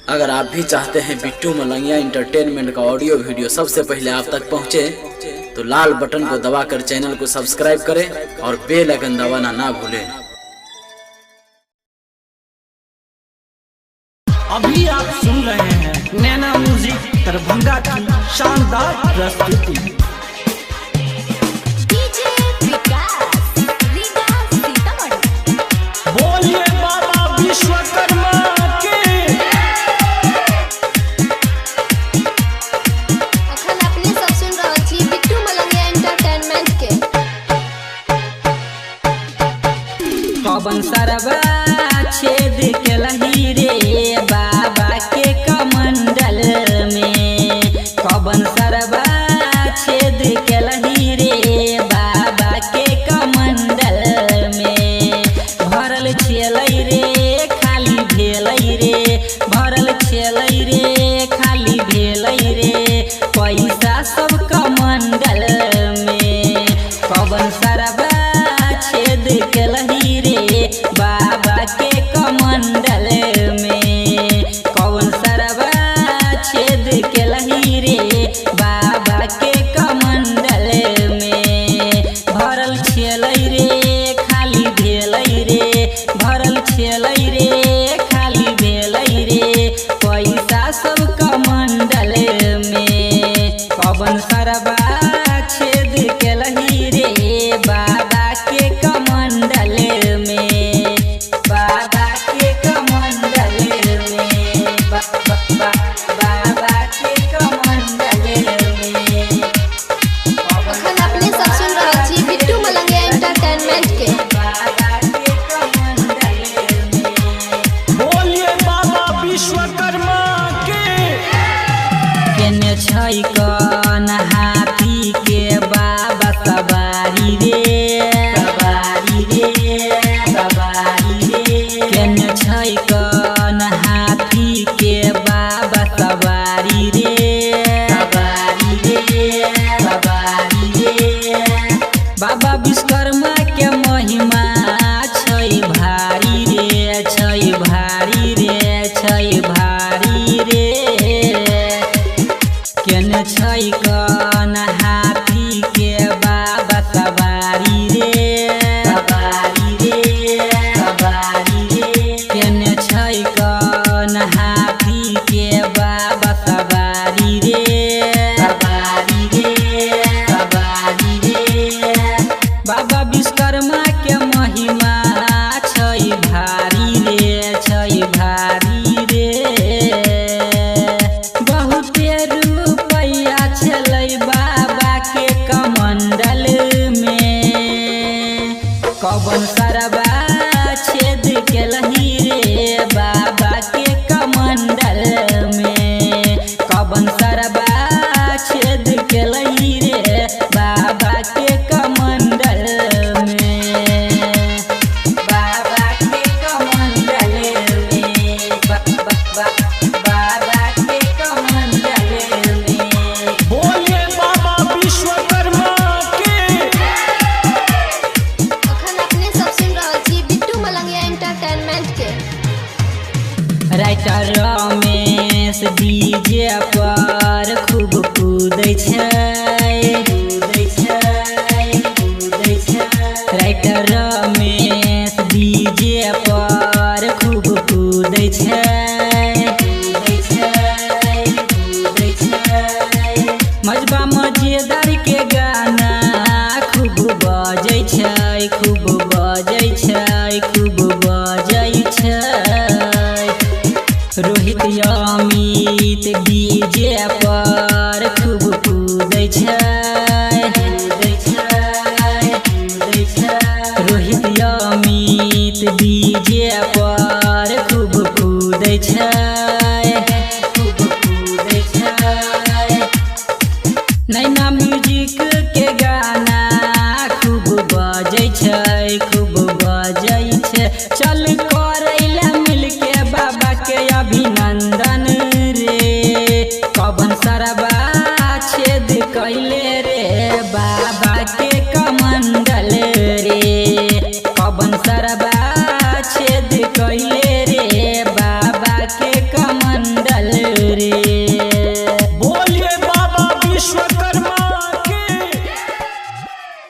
अगर आप भी चाहते हैं बिट्टू मलंगिया इंटरटेनमेंट का ऑडियो वीडियो सबसे पहले आप तक पहुंचे, तो लाल बटन को दबाकर चैनल को सब्सक्राइब करें और बेल आइकन दबाना ना भूलें। अभी आप सुन रहे हैं नैना म्यूजिक दरभंगा की शानदार प्रस्तुति। बोलिए बाबा विश्वकर्मा के। अखन अपने सब सुन रहल छी बिट्टू मलंगिया एंटरटेनमेंट के। कवन सरवा छेद के लही रे बाबा के कमंडल में, कवन सरवा छेद के लही रे बाबा के कमंडल में। भरल छेलै रे खाली भेलै रे, भरल छेलै रे खाली भेलै रे पैसा सब कमंडल में। कवन सरवा छेद के लही रे बाबा के कमंडल में, कौन सरवा छेद के लही रे बाबा के कमंडल में। भरल छेलै रे खाली भेलै रे, भरल छेलै रे खाली भेलै रे पैसा सब कमंडल में। कौन सरवा छेद के लही रे बाबा के कमंडल में, बाबा के कमंडल में, बाबा के कमंडल में। अखन अपने सब सुन रहल छी बिट्टू मलंगिया एंटरटेनमेंट के। बाबा के कमंडल में। बोलिए बाबा विश्वकर्मा के। केने छै कन हाथी के बाबा सवारी रे, सवारी रे, सवारी रे। केने छै कन हाथी के बाबा सवारी रे, सवारी रे, सवारी रे। बाबा विश्वकर्मा के महिमा छै भारी रे, छै भारी रे, छै भारी रे। केने छै कन हाथी के बाबा सवारी रे, सवारी रे, सवारी रे। केने छै कन हाथी के बाबा सवारी रे, सवारी रे, सवारी रे। बाबा विश्वकर्मा के महिमा छै भारी रे, छै भारी रे। बहुते रुपैया छलै बाबा के कमंडल में। कवन सरवा छेद के लही रे बाबा के कमंडल में, कवन सरवा छेद के लही रे बाबा के कमंडल में, बाबा के कमंडल में, बाबा के कमंडल में। बोलिए बाबा विश्वकर्मा के। अखन अपने सब सुन रहल छी बिट्टू मलंगिया एंटरटेनमेंट के। राइटर रमेश डीजे पर खूब कूदै छै, कूदै छै, कूदै छै। राइटर रमेश डीजे पर खूब कूदै छै, कूदै छै, कूदै छै। मजबा मजेदार के गाना खूब बजै छै, खूब बजै छै, खूब बजै छै। रोहित अमित डीजे पर खूब कूदै छै, कूदै छै, कूदै छै। रोहित अमित डीजे पर खूब कूदै छै।